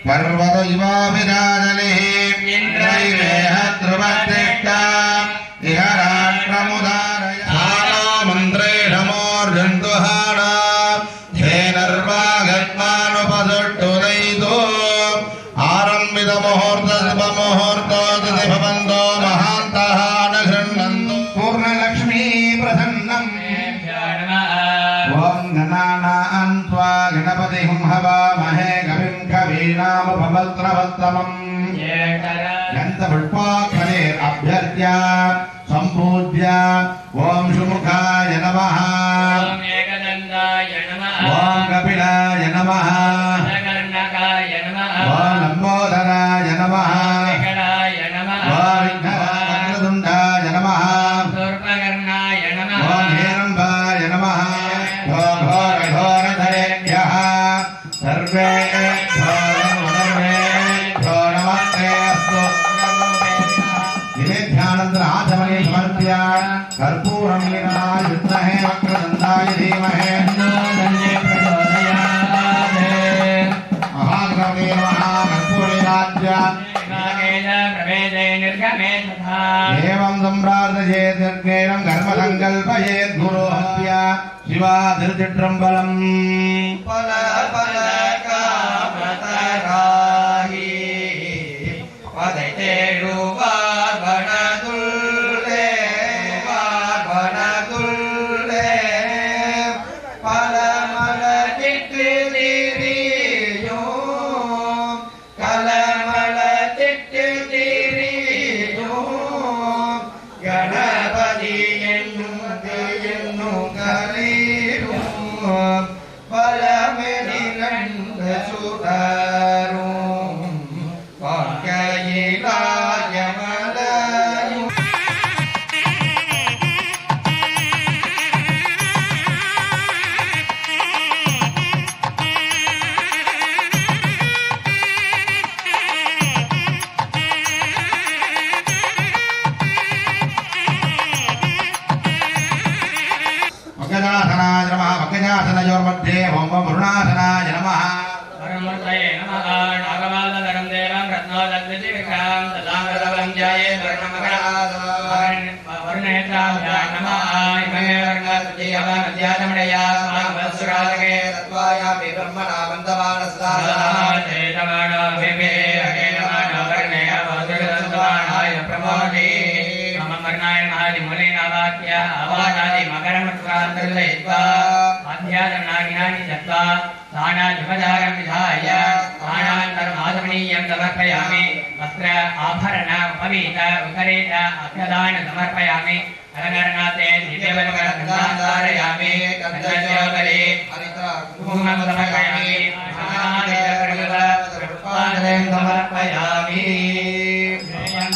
पर्वतो इवा विराजलिः इन्द्रैवेह ध्रुवतिष्ठा इह राष्ट्रमुदारय हानो मन्त्रेण मोर्जन्तुहाना धेनर्वागत्मानुपसुष्टुदैतो आरम्भित मुहूर्तोदिति भवन्तो महान्तः न गृह्णन्तु पूर्णलक्ष्मी प्रसन्नम् ॐ गणानां त्वा गणपतिं हवामहे कविं कवीनामुपमन्त्रवत्तमम् यन्तपुष्पाक्षरेरभ्यर्च्य सम्पूज्य ॐ सुमुखाय नमः ॐ एकदन्ताय नमः ॐ कपिलाय नमः कर्णकाय नमः ॐ लम्बोदराय नमः विकटाय नमः ॐ विघ्नवक्रतुण्डाय नमः सूर्पकर्णाय नमः ॐ हेरम्बाय नमः ॐ घोरघोरधरेभ्यः सर्वेभ्यो नमस्ते अस्तु निवेद्यानन्तरं आचमने समर्प्य कर्पूरं नीलनाय विद्महे वक्रतुण्डाय धीमहि तन्नो प्रचोदयात् महागणपते नमः कर्पूरराज्य प्रवेदे निर्गमे तथा एवं सम्प्रार्थयेत् यज्ञेन कर्मसङ्कल्पयेत् गुरोहत्य शिवातिर्चित्रम्बलम् पल पल कामतराहि पदते मध्ये ओम वरुणासनाय नमः परमूर्तये नमः नागमालधरं देवं रत्नोदग्धजिविकां तदामृतवं ध्याये वर्णनेत्राभ्यां नमः इमे वर्णस्तुतियवनद्यातमणया स्वामवत्सुरालके तत्त्वायापि ब्रह्मणा वन्दमानस्तादेतमानो विमे अकेनमानो वर्णे अवसुरदन्तमानाय प्रमोदे मम वर्णाय महादिमुलेनावाक्य अवादादि मकरमत्वान्तर्दयित्वा अध्यात्मनाज्ञानि दत्त्वा दानाधिपचारं विधाय दानान्तरमाधमनीयं समर्पयामि वस्त्र आभरण उपवीत उकरेत अभ्यदान समर्पयामि अलङ्करणार्थे दिव्यवस्त्रं धारयामि तद्योपरि कुङ्कुमं समर्पयामि समर्पयामि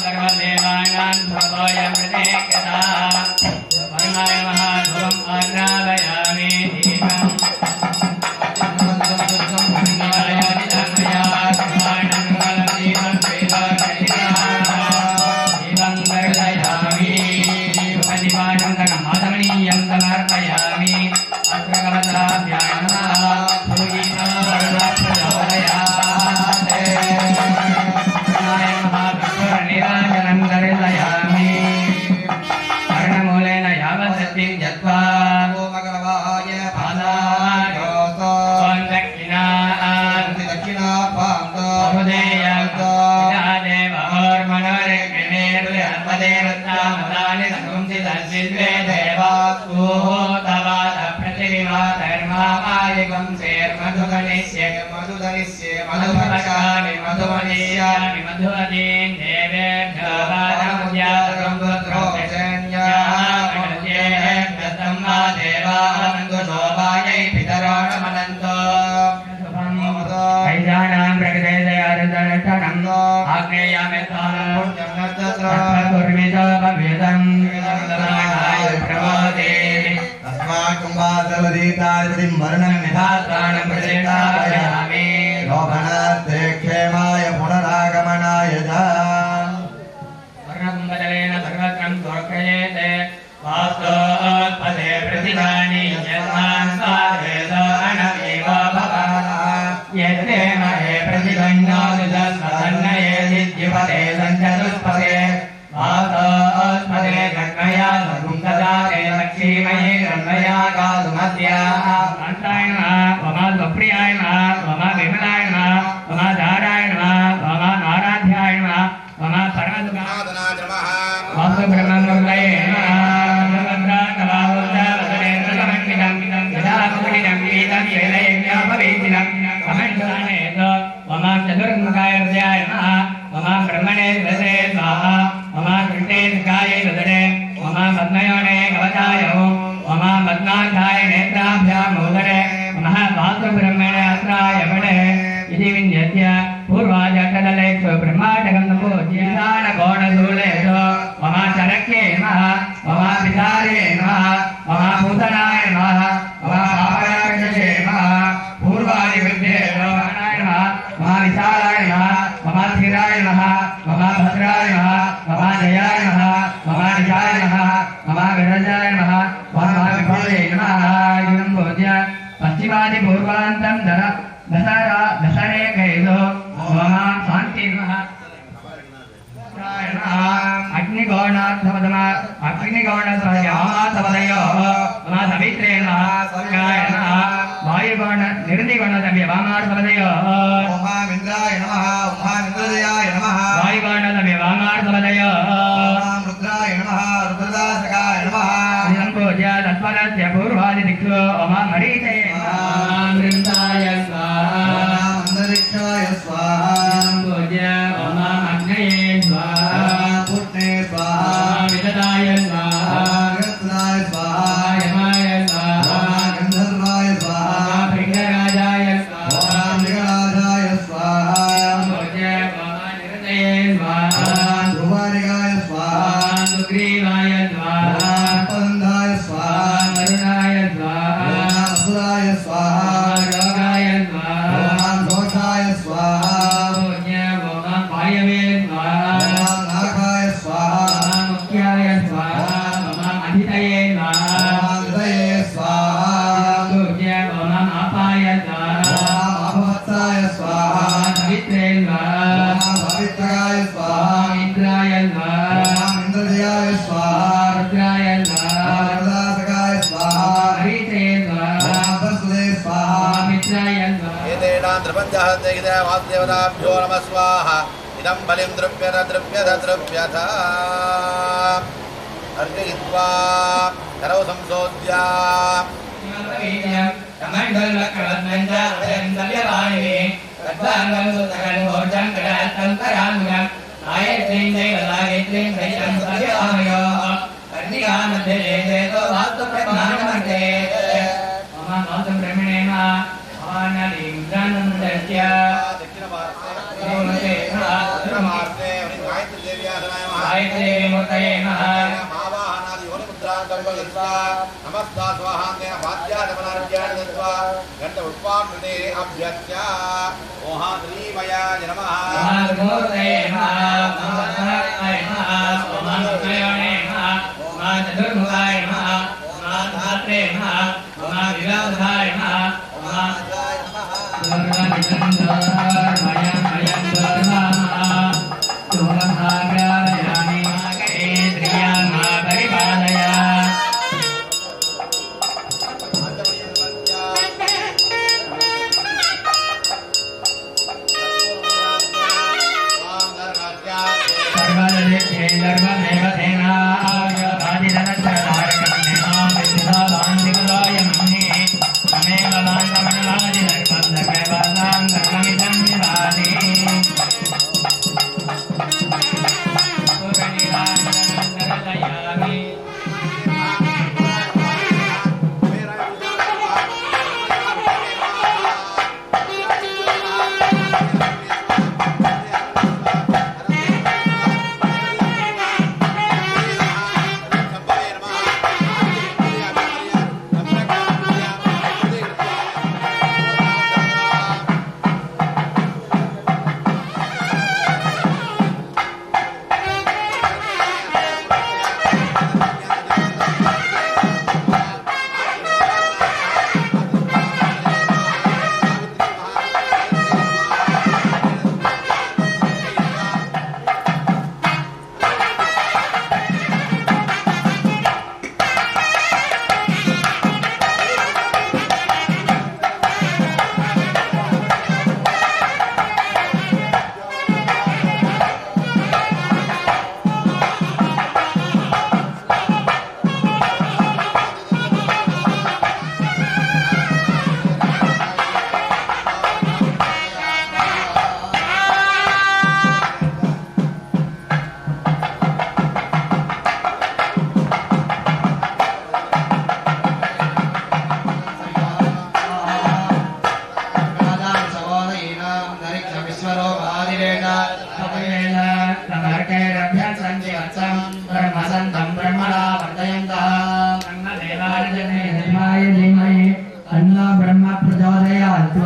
सर्वदेवानां सर्वोऽयं प्रत्येकदा वर्णाय महाधूपम् अर्पयामि माधवनीयं समर्पयामि अग्रगमताभ्यां निराजनं दर्शयामि कर्णमूलेन यावत् जत्वा मधुमनीयामि मधुमतीं देवेभ्यो वारमुद्यातं पुत्रोऽजन्यामनस्येभ्यस्तं वा देवावन्तु शोभायै पितरोणमनन्तो ऐजानां प्रकृते दयारुदर्शनम् आग्नेयामित्तानं कुर्मितोपवेदम् प्रमोदे तस्मात् कुम्भासवदीतादिं वर्णं निधात्राणं प्रचेतापयामि लोभनार्थे क्षेमाय पुनरागमनाय च वर्णकुम्भजलेन सर्वत्रं प्रोक्षयेते वास्तोत्पदे प्रतिदानि यस्मान् स्वादेश अनमेव भवः यत्ते महे प्रतिबन्धो सुमध्याः कान्ताय नमः वमा स्वप्रियाय नमः वमा विमलाय नमः वमा धाराय नमः वमा नाराध्याय नमः वमा परमसुखादनाय नमः वासु ब्रह्ममुरलये नमः वमा चतुर्मुखाय हृदयाय नमः वमा ब्रह्मणे हृदये स्वाहा वमा कृष्णे निकाय हृदये वमा पद्मयोने कवचाय वमा पद्मार्थाय नेत्राभ्यां मोदरे वमः वासुब्रह्मणे अत्राय वडे इति विन्यस्य पूर्वाजटदलेषु ब्रह्माटकं नमोज्ञानकोणशूलेषु वमा चरक्ये नमः वमा पितारे नमः वमा पूतनाय नमः वमा पापराक्षसे नमः पूर्वादिवृद्धे नमः वमा विशालाय नमः वमा स्थिराय नमः वमा भद्राय नमः वमा जयाय नमः वमा निशाय नमः वमा विरजाय नमः वमा विफले नमः इदं भोज्य पश्चिमादि पूर्वान्तं दशरे कैलो वमा शान्ति नमः अग्निगौणार्थमदमा अग्निगौणसमदयो वमा सवित्रे नमः सव्याय नमः वायुगौण निर्दिगौणसव्य वामार्थमदयो उमा इंद्राय नमः उमा इंद्रदयाय नमः वायुगौणसव्य वामार्थमदयो रुद्राय नमः रुद्रदासकाय नमः इदं पूज्य तत्परस्य पूर्वादिदिक्षु वमा मरीचये नमः वृन्दाय स्वाहा अंतरिक्षाय स्वाहा पूज्य वमा अग्नये स्वाहा पुट्टे स्वाहा विददाय स्वाहा गन्धराय स्वाहा यमाय स्वाहा गन्धर्वाय स्वाहा भृङ्गराजाय स्वाहा मृगराजाय स्वाहा पूज्य वमा निरतये स्वाहा ध्रुवारिकाय स्वाहा सुग्रीवाय स्वाहा पन्धाय स्वाहा वरुणाय स्वाहा असुराय स्वाहा रोगाय स्वाहा दोषाय स्वाहा पूज्य वमा वायवे स्वाहा नागाय स्वाहा मुख्याय स्वाहा वमा अधितये स्वाहा हृदये स्वाहा पूज्य वमा आपाय स्वाहा महाभवत्साय स्वाहा सवित्रे स्वाहा पवित्राय स्वाहा इंद्राय स्वाहा इंद्रदयाय स्वाहा रुद्राय स्वाहा वरदासकाय स्वाहा हरिते स्वाहा बसुदे स्वाहा मित्राय स्वाहा एतेषां त्रिपञ्चहस्तेकिता वासुदेवताभ्यो नमः स्वाहा इदं बलिं द्रव्यत अर्जयित्वा करौ संशोध्य नमस्ता स्वाहान्तेन वाद्यागमनार्घ्यान् दत्त्वा गन्ध पुष्पामृते अभ्यस्य ओहाद्रीमयाय नमः महामूर्तये नमः महाभद्राय नमः महामूर्तये नमः महाचतुर्मुखाय नमः महाधात्रे नमः महाविलासाय नमः महाधाय नमः सर्वदेव सेना आर्य आदिधनस्य धारकं नेमा विद्यावान् दिवसाय तन्नो ब्रह्म प्रचोदयात्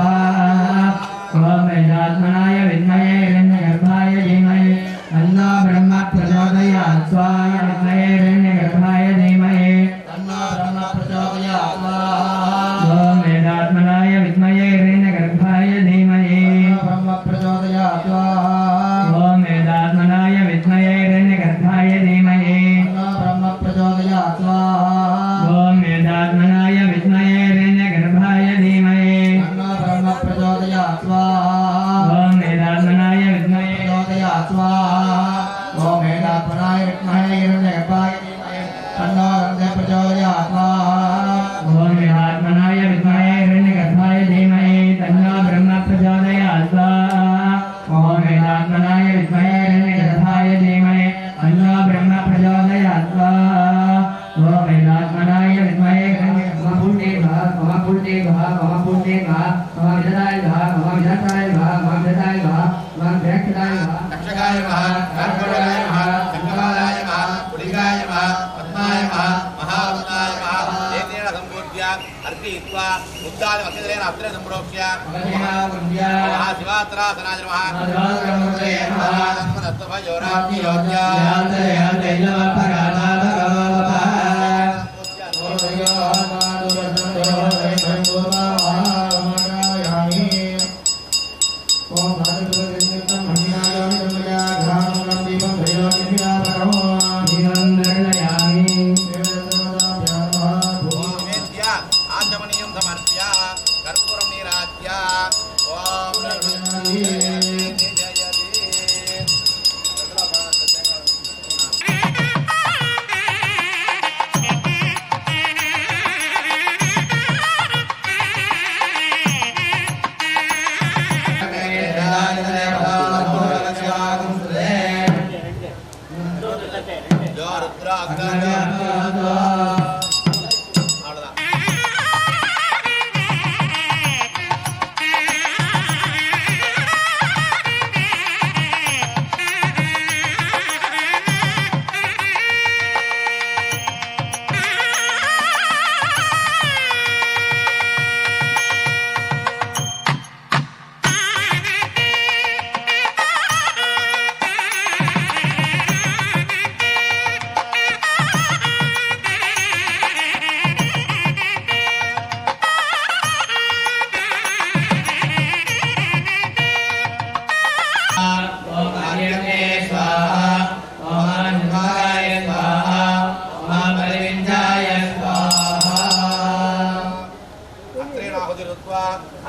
ओम वेदात्मनाय विद्महे हिरण्यगर्भाय धीमहि तन्नो ब्रह्म प्रचोदयात् विद्महे हिरण्यगर्भाय धीमहि तन्नो ब्रह्म प्रचोदयात् ओम वेदात्मनाय विद्महे हिरण्यगर्भाय धीमहि ब्रह्म प्रचोदयात् ओम वेदात्मनाय विद्महे हिरण्यगर्भाय धीमहि ब्रह्म प्रचोदयात् ओम वेदात्मनाय विद्महे हिरण्यगर्भाय धीमहि ब्रह्म प्रचोदयात् ओम वेदात्मनाय विद्महे प्रचोदयात् ओम वेदात्मनाय विद्महे हिरण्यगर्भाय धीमहि तन्नो ब्रह्म प्रचोदयात् ओम वेदात्मनाय विद्महे हिरण्यगर्भाय धीमहि तन्नो ब्रह्म प्रचोदयात् ओम वेदात्मनाय विद्महे हिरण्यगर्भाय धीमहि तन्नो ब्रह्म प्रचोदयात् ओम वेदात्मनाय विद्महे रक्षकाय नमः कर्पूराय नमः शङ्खपालाय नमः पुलिकाय नमः पद्माय नमः महावदनाय नमः एतेन सम्पूज्य अर्पयित्वा बुद्धादिमक्षितरेण अत्र सम्प्रोक्ष्य महाशिवात्रासनाय नमः आचमनीयं समर्प्य कर्पूरं निराज्य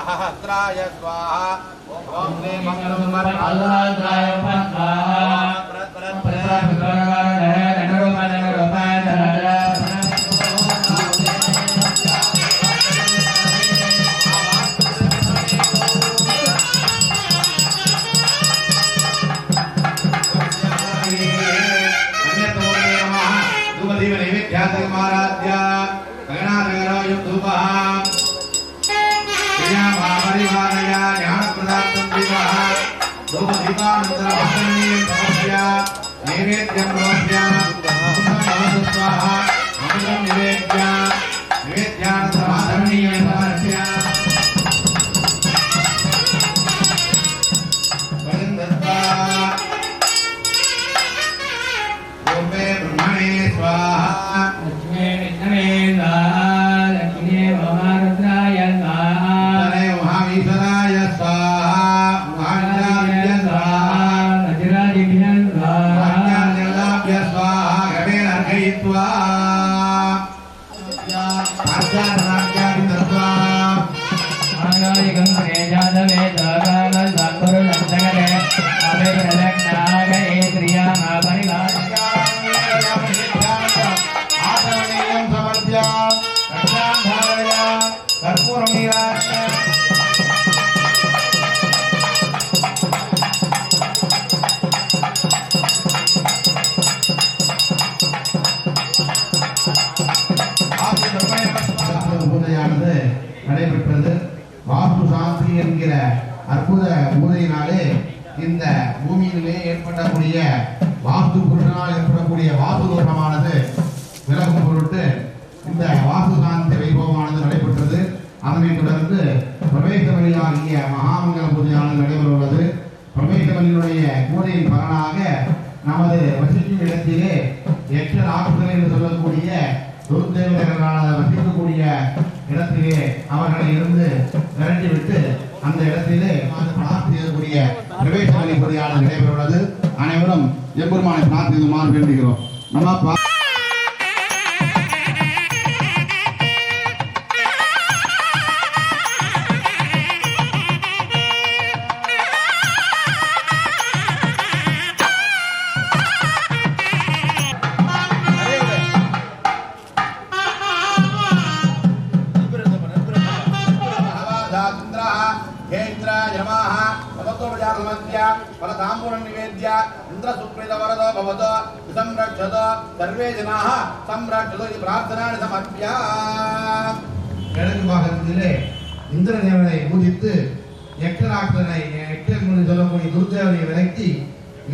अहस्त्राय स्वाहा ओम ने मंगलम मर्यादाय नैवेद्यं रोप्य स्वाहा अमृतं निवेद्य निवेद्यानन्तरमाधरणीयं समर्प्य वयं दत्त्वा ओमे ब्रह्मणे स्वाहा लक्ष्मी विष्णवे स्वाहा लक्ष्मी महारुद्राय स्वाहा हरे महावीश्वराय स्वाहा महावीराय स्वाहा वज्रादिभ्यं स्वाहा स्वाहा गणेन अर्घयित्वा अर्घानाद्यादि दत्त्वा आनादिकं प्रेजादवे दागामल्वाकुरुलब्धगरे अवे प्रदक्षिणागरे क्रियामा परिवारिकामणीयं समर्प्य रक्षां धारय कर्पूरं निराज्य நடைபெற்றது. வாஸ்து சாந்தி என்கிற அற்புத பூஜையினாலே இந்த பூமியிலே ஏற்படக்கூடிய வாஸ்து புருஷனால் ஏற்படக்கூடிய வாஸ்து தோஷமானது விலகும் பொருட்டு இந்த வாஸ்து சாந்தி வைபவமானது நடைபெற்றது. அதனைத் தொடர்ந்து பிரவேச வழியாகிய மகாமங்கல பூஜையானது நடைபெறுவது. பிரவேச வழியினுடைய பூஜையின் பலனாக நமது வசிக்கும் இடத்திலே எட்டு ராக்குகள் என்று சொல்லக்கூடிய துர்தேவதைகளால் வசிக்கக்கூடிய இடத்திலே அவர்களை இருந்து விரட்டிவிட்டு அந்த இடத்திலே பிரார்த்திக்கக்கூடிய பிரவேச வழி பூஜையானது நடைபெறுவது. அனைவரும் எம்பெருமானை பிரார்த்திக்குமாறு வேண்டுகிறோம். நம்ம निवेद्य इंद्र सुप्रीत वरदो भवतो संरक्षतो सर्वे जनाः संरक्षतो इति प्रार्थनानि समर्प्य கிழக்கு பாகத்திலே இந்திர தேவனை பூஜித்து எட்டராக்தனை எட்டு சொல்லக்கூடிய துர்தேவனை விலக்கி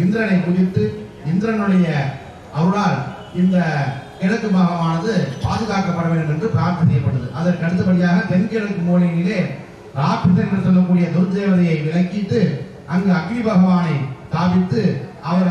இந்திரனை பூஜித்து இந்திரனுடைய அருளால் இந்த கிழக்கு பாகமானது பாதுகாக்கப்பட வேண்டும் என்று பிரார்த்தனை செய்யப்பட்டது. அதற்கு அடுத்தபடியாக தென்கிழக்கு மூலையிலே ராட்சசன் என்று சொல்லக்கூடிய துர்தேவதையை விலக்கிட்டு அங்கு அக்னி பகவானை ஸ்தாபித்து அவர்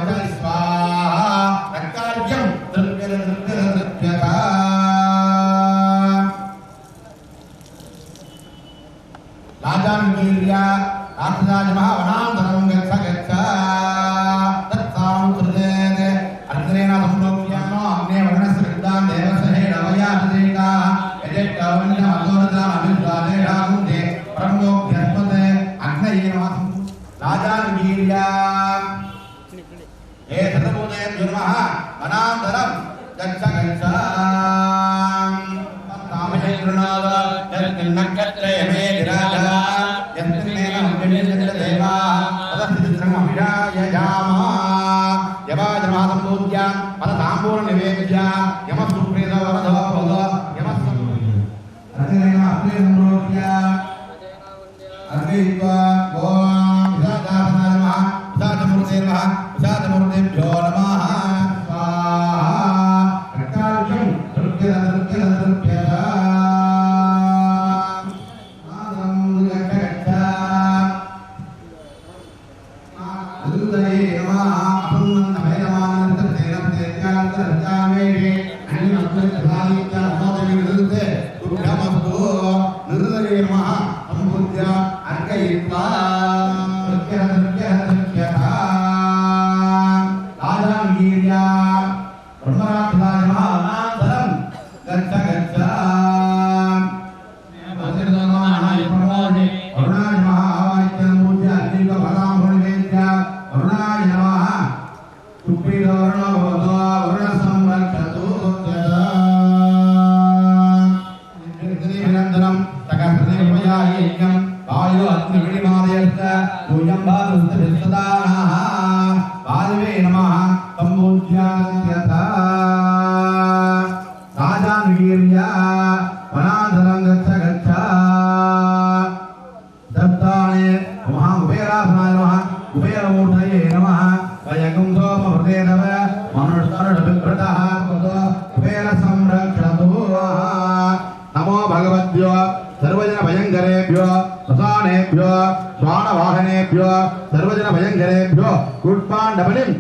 नमो भगवद्भ्यो सर्वजन भयंकरेभ्यो श्मशानेभ्यो श्वानवाहनेभ्यो सर्वजन भयंकरेभ्यो कुट्पाण्डवलिं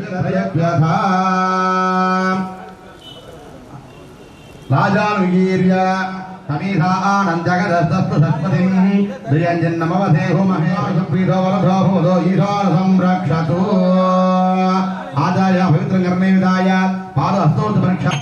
राजानुगीर्य समीधानं जगदस्तु सत्पतिं द्विजन्नमवधेहु महेशप्रीतो वरदो भूतो ईशान संरक्षतु आचार्य पवित्रं कर्णे विदाय पादहस्तोत्थ परीक्षा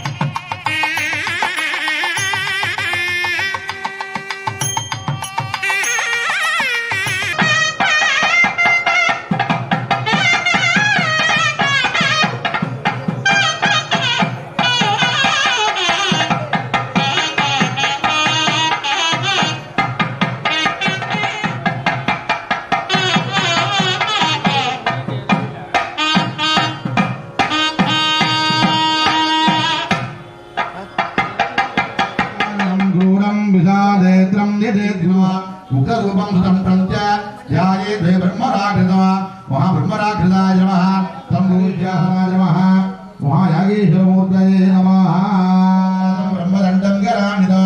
ब्रह्मदंडं गराणिदा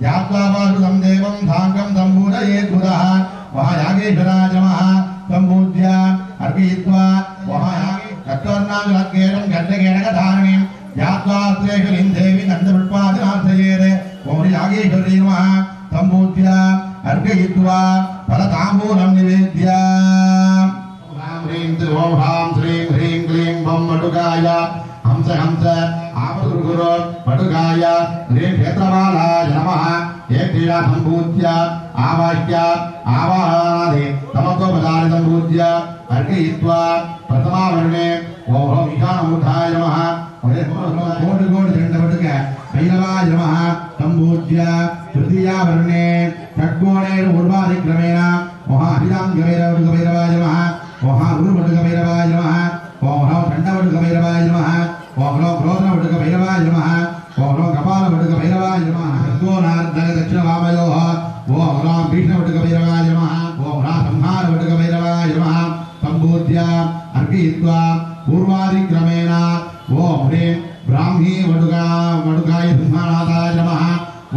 यात्वा देवं धांगं वहायागेश्वराय नमः सम्पूज्य अर्पयित्वा वहायागे चत्वर्णाङ्गलक्केनं गड्डकेणकधारणीं यात्वास्त्रेषु लिन्देवी नन्दपुष्पादिनार्थयेत् ओम यागेश्वरी नमः सम्पूज्य अर्पयित्वा फलताम्बूलं निवेद्य ह्रां श्रीं ह्रीं क्लीं बं वटुकाय हंस हंस आपदुर्गुरु वटुकाय ह्रीं क्षेत्रपालाय नमः एकक्रीडा सम्पूज्य आवाह्य आवाहनादि तमत्वपदानि सम्पूज्य अर्पयित्वा प्रथमावर्णे ओम ईशानमूर्धाय नमः कोटि कोटि दण्डवटुक भैरवाय नमः सम्पूज्य तृतीयावर्णे षड्कोणेन ऊर्ध्वाधिक्रमेण महाभिराङ्गभैरवाय नमः महागुरुवटुकभैरवाय नमः ओम दण्डवटुकभैरवाय नमः ओम क्रोधवटुकभैरवाय नमः ओम कपालवटुकभैरवाय नमः षड्कोणार्धक दक्षिणवामयोः ओम भीष्णवटुकभैरवाय नमः ओम संहारवटुकभैरवाय नमः सम्पूज्य अर्पयित्वा पूर्वादिक्रमेण ओम ह्रीं ब्राह्मी वटुकाय सिंहनाथाय नमः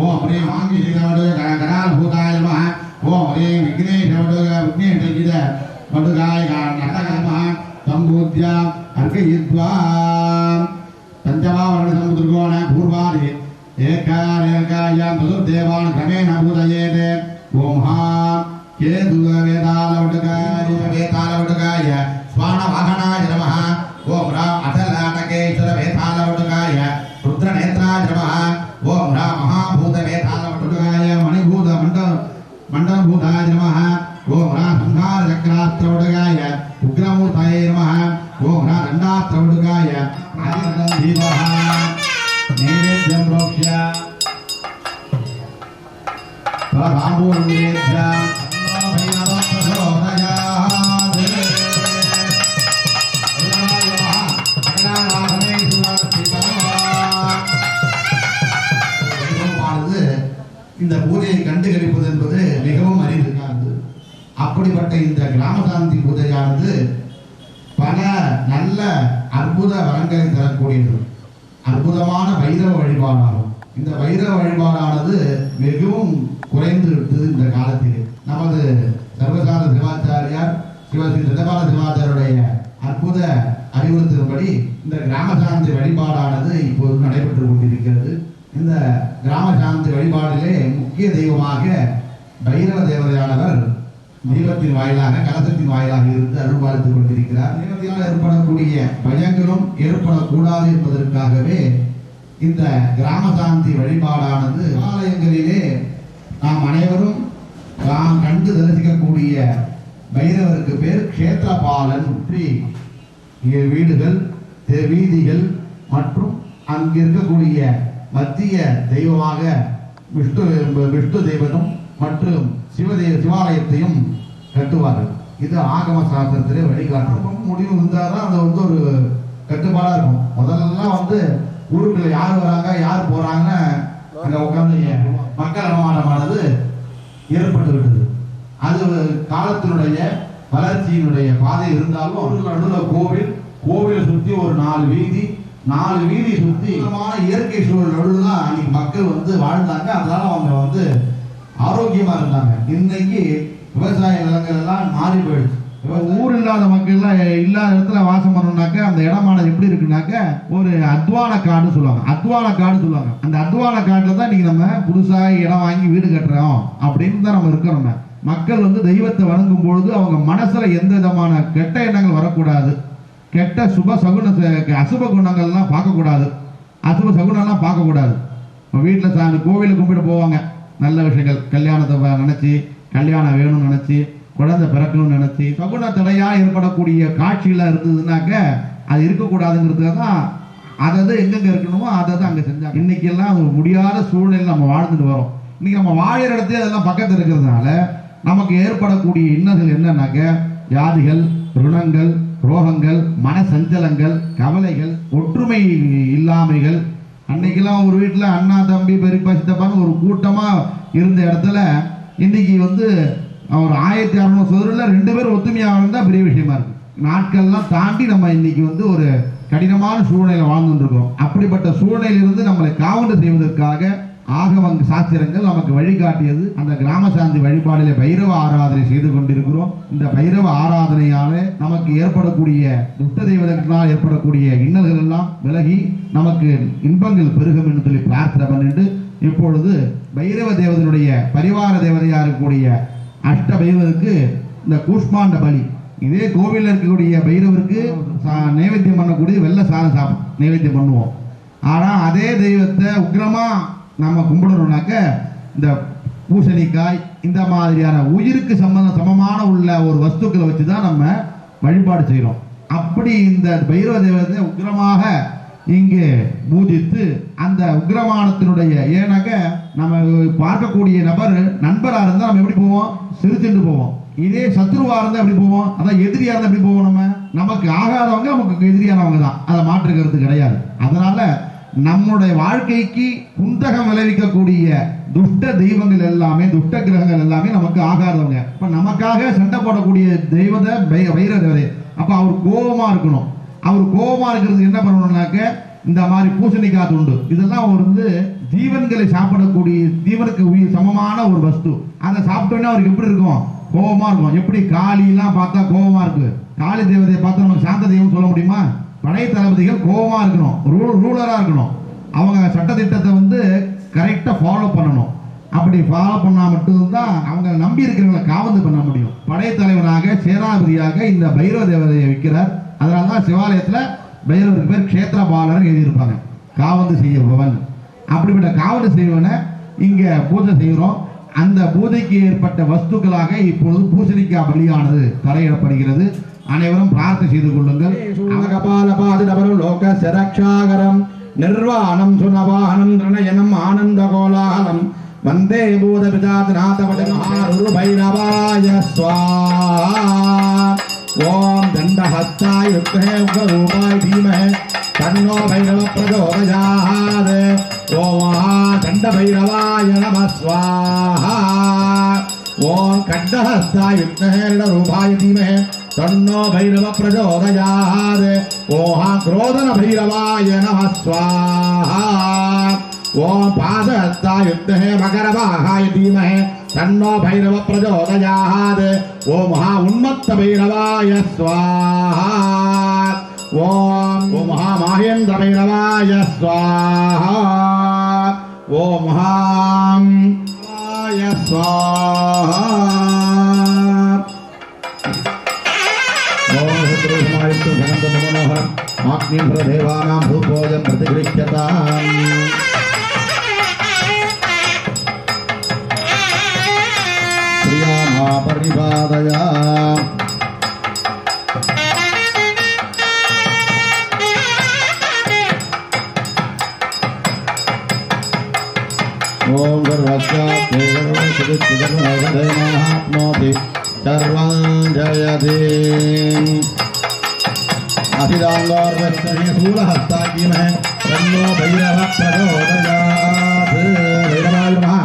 ओम ह्रीं माङ्गीशिखवटुकगणालभूताय नमः ओम ह्रीं विघ्नेशवटुकाय नमः सम्पूज्य अर्पयित्वा पञ्चमावरणसमुद्रगोण पूर्वादि एकायां चतुर्देवान् क्रमेण पूजयेत् ओम केतुवेतालवटुकाय स्वानवाहनाय नमः ओम अटलाटकेश्वर वेतालवटुकाय रुद्रनेत्राय नमः ओम महाभूतवेतालवटुकाय मणिभूत मण्डलभूताय नमः ओम संहारचक्रास्त्रवटुकाय उग्रमूर्तये नमः ओम दण्डास्त्रवटुकाय आदिनन्दीवः नैवेद्यं प्रोक्ष्य फलताम्बूलं निवेद्य இந்த பூஜையை கண்டுகளிப்பது என்பது மிகவும் அரிதானது. அப்படிப்பட்ட இந்த கிராம சாந்தி பூஜையானது பல நல்ல அற்புத வரங்களை தரக்கூடியது. அற்புதமான வைரவ வழிபாடாகும். இந்த வைரவ வழிபாடானது மிகவும் குறைந்து விட்டது இந்த காலத்திலே. நமது சர்வசாத சிவாச்சாரியார் சிவஸ்ரீ சிதபால சிவாச்சாரியுடைய அற்புத அறிவுறுத்தின்படி இந்த கிராம சாந்தி வழிபாடானது இப்போது நடைபெற்றுக் கொண்டிருக்கிறது. இந்த கிராம சாந்தி வழிபாடிலே முக்கிய தெய்வமாக பைரவ தேவதையானவர் தெய்வத்தின் வாயிலாக கலசத்தின் வாயிலாக இருந்து அருள்பாலித்துக் கொண்டிருக்கிறார். தெய்வத்தினால் ஏற்படக்கூடிய பயங்களும் ஏற்படக்கூடாது என்பதற்காகவே இந்த கிராம சாந்தி வழிபாடானது ஆலயங்களிலே நாம் அனைவரும் நாம் கண்டு தரிசிக்கக்கூடிய பைரவருக்கு பேர் கஷேத்திரபாலன். வீடுகள் வீதிகள் மற்றும் அங்கு இருக்கக்கூடிய மத்திய தெய்வமாக விஷ்ணு தெய்வனும் மற்றும் சிவாலயத்தையும் கட்டுவார்கள். இது ஆகம சாஸ்திரத்திலே வழிகாட்டும். முடிவு இருந்தால் தான் அது வந்து ஒரு கட்டுப்பாடாக இருக்கும். முதல்லாம் வந்து ஊருக்குள்ள யார் வராங்க யார் போறாங்கன்னு அங்கே உட்காந்து மக்கள் நடமாட்டமானது ஏற்பட்டு விட்டது. அது காலத்தினுடைய வளர்ச்சியினுடைய பாதை இருந்தாலும் நடுவில் கோவிலை சுற்றி ஒரு 4 வீதி சுற்றி இயற்கை சூழல் நடுவில் தான் அன்னைக்கு மக்கள் வந்து வாழ்ந்தாங்க. அதனால அவங்க வந்து ஆரோக்கியமா இருந்தாங்க. இன்னைக்கு விவசாய நிலங்கள் எல்லாம் மாறி போயிடுச்சு. ஊர் இல்லாத மக்கள்லாம் இல்லாத இடத்துல வாசம் பண்ணணும்னாக்க அந்த இடமானது எப்படி இருக்குனாக்க ஒரு அத்வான காடுன்னு சொல்லுவாங்க. அந்த அத்வான காட்டுல தான் இன்னைக்கு நம்ம புதுசா இடம் வாங்கி வீடு கட்டுறோம் அப்படின்னு தான் நம்ம இருக்கிறோம். மக்கள் வந்து தெய்வத்தை வணங்கும் பொழுது அவங்க மனசுல எந்த விதமான கெட்ட எண்ணங்கள் வரக்கூடாது. கெட்ட அசுப குணங்கள்லாம் பார்க்கக்கூடாது. அசுப சகுனம்லாம் பார்க்கக்கூடாது. வீட்டில் சாமி கோவிலுக்கு கும்பிட்டு போவாங்க. நல்ல விஷயங்கள் கல்யாணத்தை நினைச்சு கல்யாணம் வேணும்னு நினைச்சு குழந்தை பிறக்கணும்னு நினைச்சு சகுன தடையா ஏற்படக்கூடிய காட்சிகளாக இருந்ததுனாக்க அது இருக்கக்கூடாதுங்கிறதுக்காக தான் அதை எங்கெங்க இருக்கணுமோ அதை அங்கே செஞ்சாங்க. இன்னைக்கு எல்லாம் அது முடியாத சூழ்நிலையில் நம்ம வாழ்ந்துட்டு வரோம். இன்னைக்கு நம்ம வாழற இடத்துல அதெல்லாம் பக்கத்தில் இருக்கிறதுனால நமக்கு ஏற்படக்கூடிய இன்னல்கள் என்னன்னாக்க வியாதிகள், ருணங்கள், ரோகங்கள், மன சஞ்சலங்கள், கவலைகள், ஒற்றுமை இல்லாமைகள். அன்னைக்கெல்லாம் ஒரு வீட்டில் அண்ணா தம்பி பெரியப்பா சித்தப்பான்னு ஒரு கூட்டமாக இருந்த இடத்துல இன்னைக்கு வந்து ஒரு 1600 சதுரில் 2 பேர் ஒத்துமையாக இருந்தால் பெரிய விஷயமா இருக்கு. நாட்கள்லாம் தாண்டி நம்ம இன்னைக்கு வந்து ஒரு கடினமான சூழ்நிலை வாழ்ந்துட்டு இருக்கோம். அப்படிப்பட்ட சூழ்நிலையிலிருந்து நம்மளை காவந்து செய்வதற்காக ஆகவங்க சாஸ்திரங்கள் நமக்கு வழிகாட்டியது. அந்த கிராம சாந்தி வழிபாடிலே பைரவ ஆராதனை செய்து கொண்டிருக்கிறோம். இந்த பைரவ ஆராதனையால நமக்கு ஏற்படக்கூடிய துஷ்ட தெய்வத்தினால் ஏற்படக்கூடிய இன்னல்கள் எல்லாம் விலகி நமக்கு இன்பங்கள் பெருகும் என்று சொல்லி பிரார்த்தனை பண்ணிட்டு இப்பொழுது பைரவ தேவதனுடைய பரிவார தேவதையா இருக்கக்கூடிய அஷ்ட பைரவருக்கு இந்த கூஷ்மாண்ட பலி, இதே கோவிலில் இருக்கக்கூடிய பைரவருக்கு நைவேத்தியம் பண்ணக்கூடிய வெள்ளை சாதம் நைவேத்தியம் பண்ணுவோம். ஆனால் அதே தெய்வத்தை உக்கிரமா நம்ம கும்பிடணும்னாக்க இந்த பூசணிக்காய் இந்த மாதிரியான உயிருக்கு சமமான உள்ள ஒரு வஸ்துக்களை வச்சு தான் நம்ம வழிபாடு செய்கிறோம். அப்படி இந்த பைரவ தெய்வத்தை உக்கிரமாக இங்கே பூஜித்து அந்த உக்கிரமானத்தினுடைய ஏன்னாக்க நம்ம பார்க்கக்கூடிய நபர் நண்பராக இருந்தால் நம்ம எப்படி போவோம், சிரிச்சுட்டு போவோம். இதே சத்ருவா இருந்தால் எப்படி போவோம், அதான் எதிரியா இருந்தால் எப்படி போவோம். நமக்கு ஆகாதவங்க நமக்கு எதிரியானவங்க தான், அதை மாற்றுக்கிறது கிடையாது. அதனால நம்முடைய வாழ்க்கைக்கு குந்தகம் விளைவிக்கக்கூடிய துஷ்ட தெய்வங்கள் எல்லாமே, துஷ்ட கிரகங்கள் எல்லாமே நமக்கு ஆகாதவங்க. இப்ப நமக்காக சண்டை போடக்கூடிய தெய்வத்தை வைர தேவதை. அப்ப அவர் கோபமா இருக்கணும். அவர் கோபமா இருக்கிறதுக்கு என்ன பண்ணணும்னாக்க இந்த மாதிரி பூசணிக்காய் துண்டு இதெல்லாம் அவர் ஜீவன்களை சாப்பிடக்கூடிய ஜீவனுக்கு உயிர் சமமான ஒரு வஸ்து. அதை சாப்பிட்டோன்னே அவருக்கு எப்படி இருக்கும், கோபமா இருக்கும். எப்படி காளிலாம் பார்த்தா கோபமா இருக்கு, காளி தேவதையை பார்த்தா நமக்கு சாந்த தெய்வம் சொல்ல முடியுமா? படை தளபதிகள் கோபமா இருக்கணும், ரூலரா இருக்கணும். அவங்க சட்டத்திட்டத்தை கரெக்டா ஃபாலோ பண்ணணும். அப்படி ஃபாலோ பண்ணா மட்டும்தான் அவங்க நம்பி இருக்கிறவங்களை காவந்து பண்ண முடியும். படைத்தலைவனாக சேனாபதியாக இந்த பைரவ தேவதையை வைக்கிறார். அதனாலதான் சிவாலயத்துல பைரவருக்கு பேர் க்ஷேத்திர பாலர் எழுதியிருப்பாங்க, காவந்து செய்யப்பவன். அப்படிப்பட்ட காவந்து செய்வனை இங்க பூஜை செய்கிறோம். அந்த பூஜைக்கு ஏற்பட்ட வஸ்துக்களாக இப்பொழுது பூசணிக்காய் பலியானது தரையிடப்படுகிறது. அனைவரும் பிரார்த்தனை செய்து கொள்ளுங்கள். நிர்வாணம் சுனவாகனம் திரணயனம் ஆனந்த கோலாகலம் வந்தே பூத பிதாத்நாதவதனாருரு பைரவாய ஸ்வாஹா. ஓம் தண்டஹஸ்தாய யுக்தே உக்ரரூபாய தீமஹி தன்னோ பைரவ பிரச்சோதயாத். ஓம் தண்ட பைரவாய நமः ஸ்வாஹா. ஓம் கண்டஹஸ்தாய யுக்தே ருபாய தீமஹி தன்னோ பைரவ பிரச்சோதயாத். ஓம் क्रोधन भैरवाय नमः स्वाहा. ओम पादहस्ताय युक्तहे मकरवाहाय धीमहि तन्नो भैरव प्रचोदयात्. ओम महा उन्मत्त भैरवाय स्वाहा. ओम महामहेन्द्र भैरवाय स्वाहा. ओम महाय स्वाहा. देवानां भूभोजं प्रतिगृह्यताम्. प्रियामा परिपादया. ओम सर्वस्याप्नोति सर्वं जयति. अधिदांगोर्वस्तने शूलहस्ताकीमः तन्नो भैरवः प्रचोदयात्. भैरवाय नमः.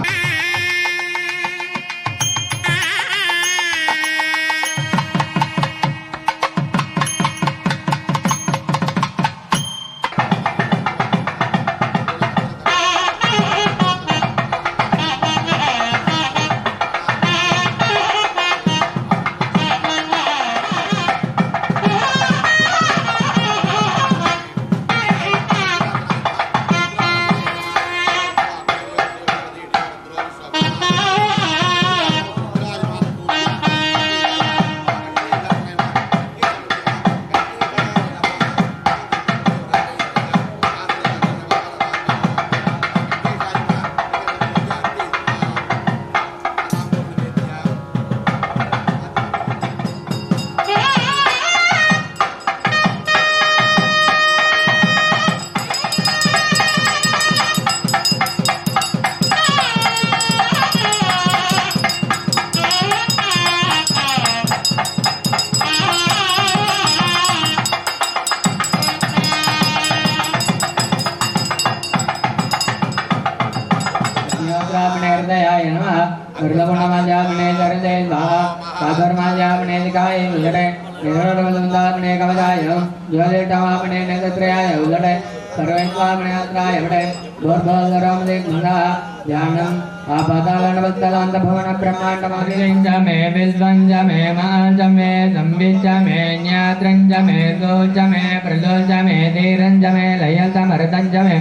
ध्यानम् आपातालनवत्तलान्तभवन ब्रह्माण्डमखिलञ्च मे विश्वञ्च मे माञ्च मे संविच्च मे ज्ञात्रञ्च मे सोच मे प्रलोच मे धीरञ्च मे लयतमृतञ्च मे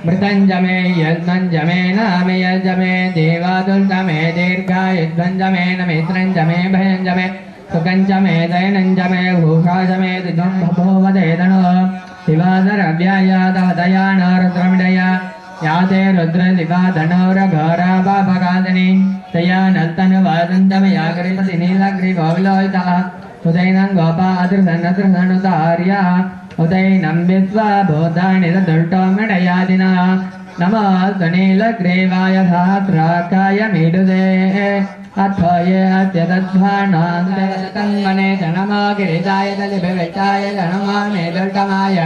मृतञ्च मे यज्ञञ्च मे नाम यज्ञ मे देवादुल्च मे दीर्घायुध्वञ्च मे नमित्रञ्च मे भयञ्च मे सुखञ्च मे दयनञ्च मे भूषाच मे दिदं भवदेदनो शिवादरव्यायादहदया नरुद्रमिडया याते रुद्रदिवाधनोरघोरा पापकादिनी तया नल्तनुवादन्तमया गृहति नीलग्रीवोविलोहितः उदैनं गोपादृशनदृशनुतार्या उदैनं विद्वा भूतानि तदुल्टोमिडयादिना नमो नीलग्रीवाय सहस्राकाय मीडुदे अथो ये अत्यतध्वानान्तन्मने जनमो गिरिजाय दलिभिविष्टाय जनमो मेदुल्टमाय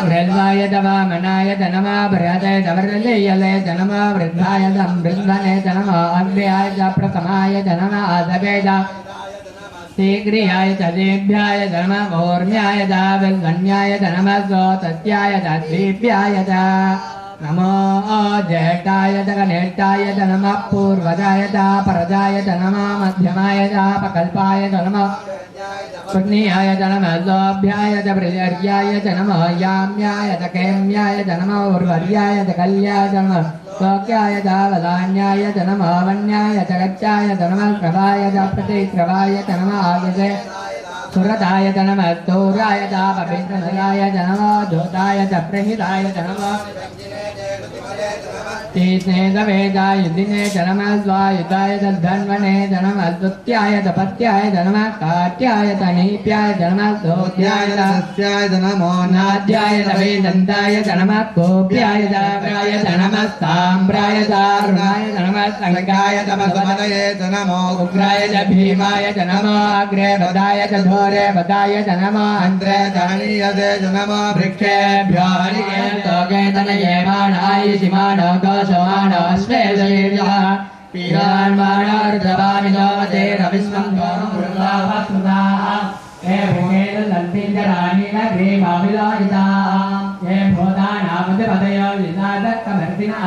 वृद्धाय दवामनाय जनमो बृहते दवर्लीयले जनमो वृद्धाय दं वृन्धने जनमो अग्र्याय च प्रथमाय जनमो आदवेद शीघ्रियाय च देभ्याय जनमो ऊर्म्याय च विल्वन्याय जनमो गोतत्याय च दीप्याय च नमो ज्येष्ठाय च कनिष्ठाय च नमः पूर्वजाय च परजाय च नमः मध्यमाय च अपकल्पाय च नमः पुण्याय च नमः लोभ्याय च प्रियर्याय च नमः याम्याय च कैम्याय च नमः उर्वर्याय च कल्याय च नमः सौख्याय च वदान्याय च नमः वन्याय च गच्छाय च नमः श्रवाय च प्रतिश्रवाय च नमः आगते सुरताय च नमः स्थूराय च पवित्रयाय च नमः धूताय च प्रहिताय च नमः तीस्नेदवेदाय दिने च नमः स्वायुधाय च धन्वने च नमः स्तुत्याय च पत्याय च नमः काट्याय च नीप्याय च नमः सोध्याय च सस्याय च नमो नाद्याय च वेदन्ताय च नमः कोप्याय च प्राय च नमः साम्राय च रुणाय च नमः संगाय च वसुमतये च नमो उग्राय च भीमाय च नमो अग्रे वदाय च धोरे वदाय च नमो अन्द्रे च हनीयते च नमो वृक्षेभ्यो हरिके तोके तनये माणाय शिमानो गोशमानो श्वेतवीर्यः पीरान्माणार्धवामिनोमते रविस्वं द्वामृताः हे भूमेन लल्पिञ्जराणि न ग्रीवामिलोहिताः हे भूतानामधिपतयो विनादक्कमर्दिनः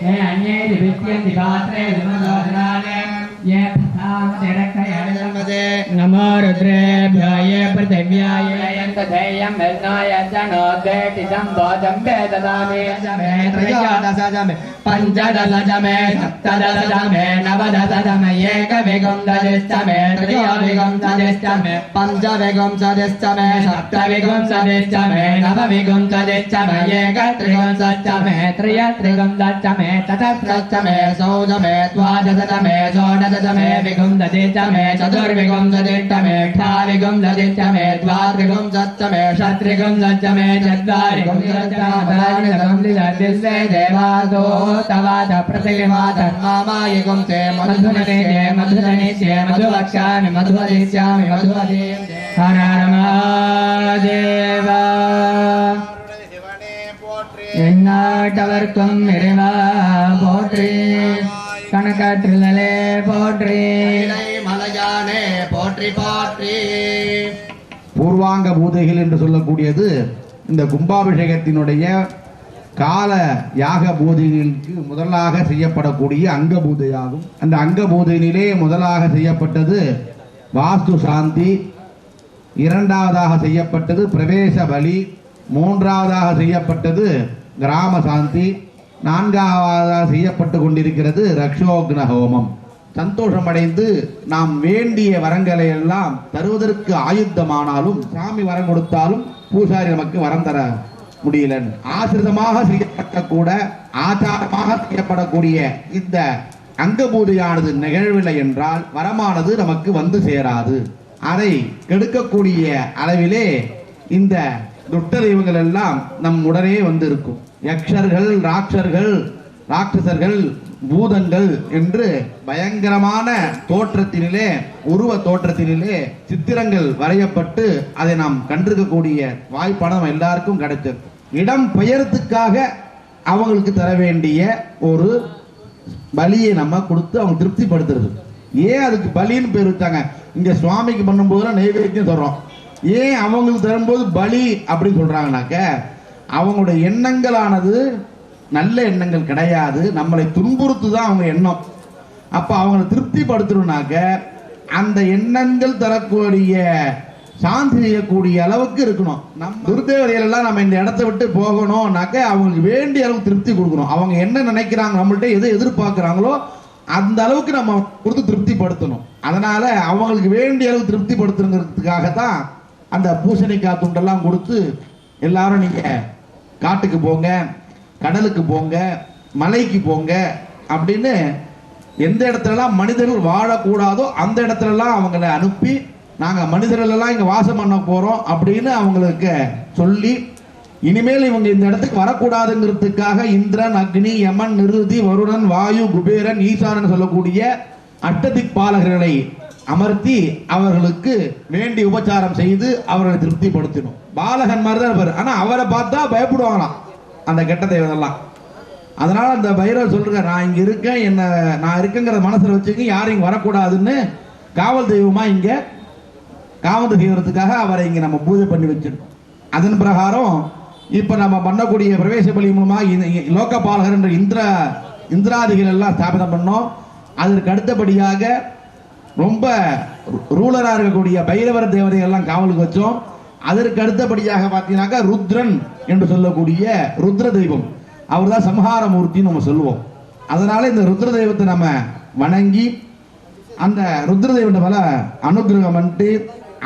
हे अन्ये दिवित्यन्ति पात्रे विमलोचनाने ये नमो रुद्रेभ्यो ये पृथिव्याय यन्तधेयं विष्णाय च नो देति सम्बोधं वेददामि च मे त्रयोदश च मे पञ्चदश च मे सप्तदश च मे नवदश च मे एकविंशतिश्च मे त्रयोविंशतिश्च मे पञ्चविंशतिश्च मे सप्तविंशतिश्च मे नवविंशतिश्च मे एकत्रिंशच्च मे त्रयत्रिंशच्च मे चतुर्दश मे षोडश मे द्वादश च मे षोडश च मे विंशतिश्च मे चतुर्विंशतिश्च मे अष्टाविंशतिश्च मे द्वात्रिंशच्च मे षट्त्रिंशच्च मे चत्वारिंशच्च देवादो तवाद प्रतिमाद मामायिकं ते मधुधनिष्ये मधुवक्ष्यामि मधुवदिष्यामि मधुवदीं हर हर महादेव என்னாட்டவர்க்கும் இறைவா போற்றி கணக்காற்றிலே போற்றி மலையானே போற்றி போற்றி. பூர்வாங்க பூதைகள் என்று சொல்லக்கூடியது இந்த கும்பாபிஷேகத்தினுடைய கால யாக பூஜைகளுக்கு முதலாக செய்யப்படக்கூடிய அங்க பூஜையாகும். அந்த அங்க பூஜையிலே முதலாக செய்யப்பட்டது வாஸ்து சாந்தி, இரண்டாவதாக செய்யப்பட்டது பிரவேச பலி, மூன்றாவதாக செய்யப்பட்டது கிராம சாந்தி, நான்காவதாக செய்யப்பட்டு கொண்டிருக்கிறது ரக்ஷோக்ன ஹோமம். சந்தோஷமடைந்து நாம் வேண்டிய வரங்களை எல்லாம் தருவதற்கு ஆயுத்தமானாலும் சாமி வரம் கொடுத்தாலும் பூசாரி நமக்கு வரம் தர முடியலன்னு ஆசிரிதமாக செய்யப்பட்ட கூட ஆச்சாரமாக செய்யப்படக்கூடிய இந்த அங்க பூஜையானது நிகழ்வில்லை என்றால் வரமானது நமக்கு வந்து சேராது. அதை கெடுக்கக்கூடிய அளவிலே இந்த துஷ்ட தெய்வங்கள் எல்லாம் நம் உடனே வந்து இருக்கும். யக்ஷர்கள், ராட்சசர்கள், பூதங்கள் என்று பயங்கரமான தோற்றத்தினிலே, உருவ தோற்றத்தினிலே சித்திரங்கள் வரையப்பட்டு அதை நாம் கண்டிருக்கக்கூடிய வாய்ப்பான எல்லாருக்கும் கிடைச்சது. இடம் பெயர்த்துக்காக அவங்களுக்கு தர வேண்டிய ஒரு பலியை நம்ம கொடுத்து அவங்க திருப்திப்படுத்துறது. ஏன் அதுக்கு பலின்னு பேர் வச்சாங்க? இங்க சுவாமிக்கு பண்ணும்போது நைவேத்தியம் தர்றோம், ஏன் அவங்களுக்கு தரும்போது பலி அப்படின்னு சொல்றாங்கனாக்க அவங்களுடைய எண்ணங்களானது நல்ல எண்ணங்கள் கிடையாது, நம்மளை துன்புறுத்து தான் அவங்க எண்ணம். அப்ப அவங்களை திருப்திப்படுத்தணும்னாக்க அந்த எண்ணங்கள் தரக்கூடிய சாந்தி செய்யக்கூடிய அளவுக்கு இருக்கணும். நம்ம துர்தேவதைகள் எல்லாம் நம்ம இந்த இடத்த விட்டு போகணும்னாக்க அவங்களுக்கு வேண்டிய அளவுக்கு திருப்தி கொடுக்கணும். அவங்க என்ன நினைக்கிறாங்க, நம்மள்ட்ட எதை எதிர்பார்க்கிறாங்களோ அந்த அளவுக்கு நம்ம கொடுத்து திருப்திப்படுத்தணும். அதனால அவங்களுக்கு வேண்டிய அளவு திருப்திப்படுத்துறதுக்காகத்தான் அந்த பூசணிக்காய் துண்டெல்லாம் கொடுத்து எல்லாரும் நீங்க காட்டுக்கு போங்க, கடலுக்கு போங்க, மலைக்கு போங்க அப்படின்னு எந்த இடத்துலலாம் மனிதர்கள் வாழக்கூடாதோ அந்த இடத்துலலாம் அவங்களை அனுப்பி நாங்கள் மனிதர்கள் எல்லாம் இங்கே வாசம் பண்ண போகிறோம் அப்படின்னு அவங்களுக்கு சொல்லி, இனிமேல் இவங்க இந்த இடத்துக்கு வரக்கூடாதுங்கிறதுக்காக இந்திரன், அக்னி, யமன், நிருதி, வருணன், வாயு, குபேரன், ஈசானன் சொல்லக்கூடிய அட்டதிக் பாலகர்களை அமர்த்தி அவர்களுக்கு வேண்டிய உபச்சாரம் செய்து அவர்களை திருப்திப்படுத்தணும். பாலகன் மாதிரி தான் இருப்பார், ஆனால் அவரை பார்த்தா பயப்படுவாங்களாம் அந்த கெட்ட தெய்வத்தெல்லாம். அதனால அந்த பைரவர் சொல்றாரு, நான் இங்க இருக்கேன், என்ன நான் இருக்கேங்கிற மனசுல வச்சுக்க, யாரும் இங்க வரக்கூடாதுன்னு காவல் தெய்வமா இங்க காவல் செய்வதற்காக அவரை இங்க நம்ம பூஜை பண்ணி வச்சிருக்கோம். அதன் பிரகாரம் இப்ப நம்ம பண்ணக்கூடிய பிரவேச பலி மூலமா லோகபாலகர் என்ற இந்திராதிகள் எல்லாம் ஸ்தாபிதம் பண்ணோம். அதற்கு அடுத்தபடியாக ரொம்ப ரூலரா இருக்கக்கூடிய பைரவர் தேவதை எல்லாம் காவலுக்கு வச்சோம். அதற்கு அடுத்தபடியாக பார்த்தீங்கன்னாக்கா ருத்ரன் என்று சொல்லக்கூடிய ருத்ர தெய்வம், அவர் தான் சம்ஹார மூர்த்தின்னு நம்ம சொல்லுவோம். அதனால இந்த ருத்ர தெய்வத்தை நம்ம வணங்கி அந்த ருத்ர தெய்வத்தை மேல அனுகிரகம் பண்ணிட்டு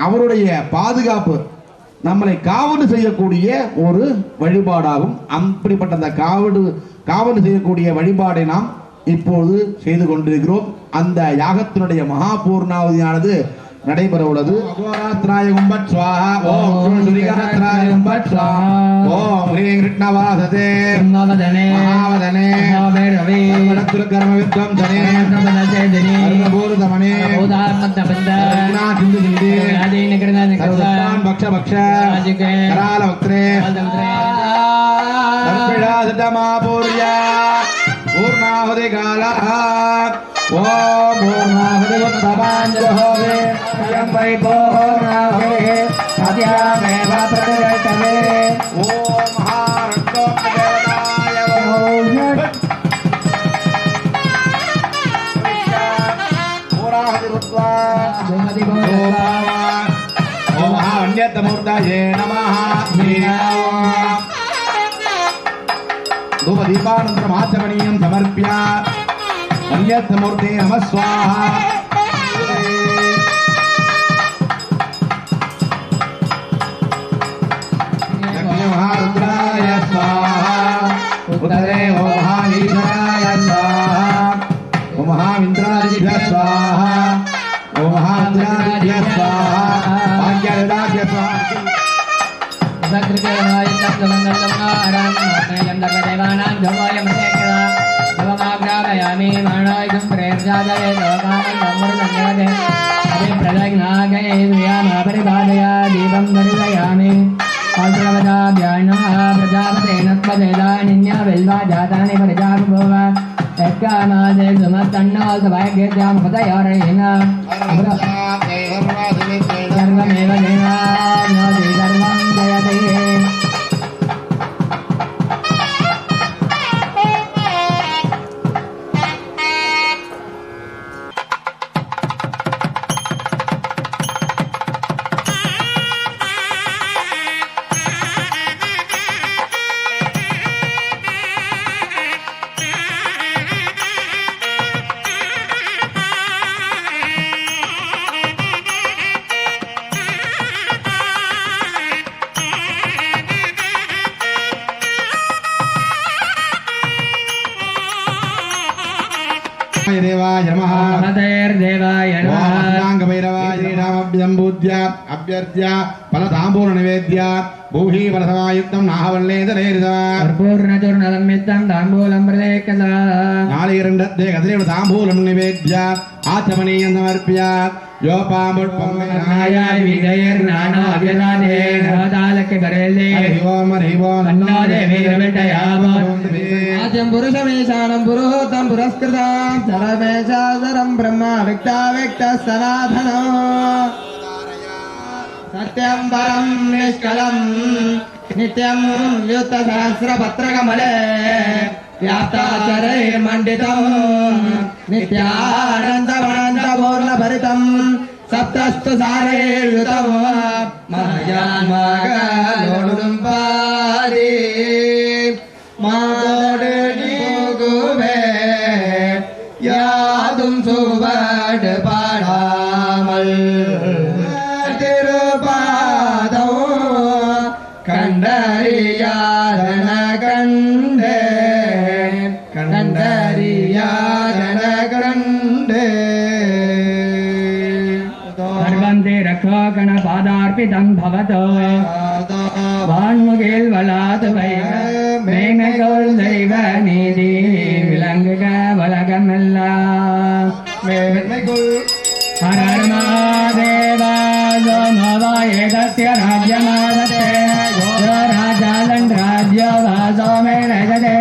அவருடைய பாதுகாப்பு நம்மளை காவடு செய்யக்கூடிய ஒரு வழிபாடாகும். அப்படிப்பட்ட அந்த காவடு செய்யக்கூடிய வழிபாடை நாம் இப்போது செய்து கொண்டிருக்கிறோம். அந்த யாகத்தினுடைய மகா பூர்ணாவதியானது நடைபெற உள்ளது. அகோராத்ராய கும்பட் ஸ்வாஹா, ஓம் ஸ்ரீகராத்ராய கும்பட் ஸ்வாஹா, ஓம் ஹ்ரீம் கிருஷ்ணவாசதே மகாவதனே மகாபைரவே சர்வரத்ருகர்ம வித்வம்சனே சர்வதசேதனே சர்வபூதமனே பூதாத்மதபந்த சிந்து சிந்தி ஆதீன கிருதான சர்வஸ்தான் பக்ஷ பக்ஷ ராஜிகே கரால வக்த்ரே சர்வவிடாசதமா பூர்ய பூர்ணாஹுதி காலஹ ஓம் பூர்ணாஹுதி வத்தபாஞ்சஹோவே யம் பரிபூர்ணாஹுதி சத்யாமேவ பிரதிஷ்டவே ஓம் மகாரண்டோ தேவதாய ஓம் பூர்ணாஹுதி வத்வா ஜோமதி பவா ஓம் மகாவன்யத்தமூர்த்தயே நமः धूपदीपानन्तरम् आचमनीयं समर्प्य अन्यत्मूर्ते नमः स्वाहा महारुद्राय स्वाहा उत्तरे ओम महावीराय स्वाहा ओम महाविन्द्रादिभ्यः स्वाहा ओम महारुद्रादिभ्यः स्वाहा भाग्यदाभ्यः स्वाहा देवानां माणायुं प्रेर्जादये परिपादया दीपं दर्शयामि प्रजापतेन त्वदेदानिन्या बिल्वा जातानि परिजाभूव यत्कामादे सुमत्तन्नो सभाग्यजां हृदयोरेण सर्वमेव देवानोति सर्वं जयते देवाय नमः देवाय नमः भैरवाय श्रीरामभ्यम्बूद्य अभ्यर्थ्य फलताम्बूल निवेद्य भूहि फलसमायुक्तं नाहवल्लेदनेरिदा कर्पूर्णचूर्णसंयुक्तं ताम्बूलं प्रदेकदा नालिरण्डद्दे कदलीव ताम्बूलं निवेद्य आचमनीयं समर्प्य योपामुष्पं नायाय विजयर्नानो अभिराधे नवदालके करेले हरि ओम अन्नो देवी रविटयामो आजं पुरुषमेशानं पुरोहतं पुरस्कृतं चरमेशादरं ब्रह्म व्यक्ता व्यक्त सनातनो सत्यं परं निष्कलं नित्यं युक्तसहस्रपत्रकमले व्याप्ताचरैर्मण्डितं नित्यानन्दमनन्तपूर्णभरितं सप्तस्तु सारैर्युतं महायान्मागलोडुं पारि मादोडे போகுவே யாதும் சுவடு பாடாமல் திருபாதோ கண்டறியாதன கண்டே கண்டறியாதன கண்டே सर्वन्ते रक्षो गणपादार्पितं भवतो वान्मुखेल वलात वै मेघगोल दैव निधि विलंगग वलगमल्ला मेघगोल हर हर महादेव नमः एतस्य राज्यमादते राजालं राज्यवासो मे नगदे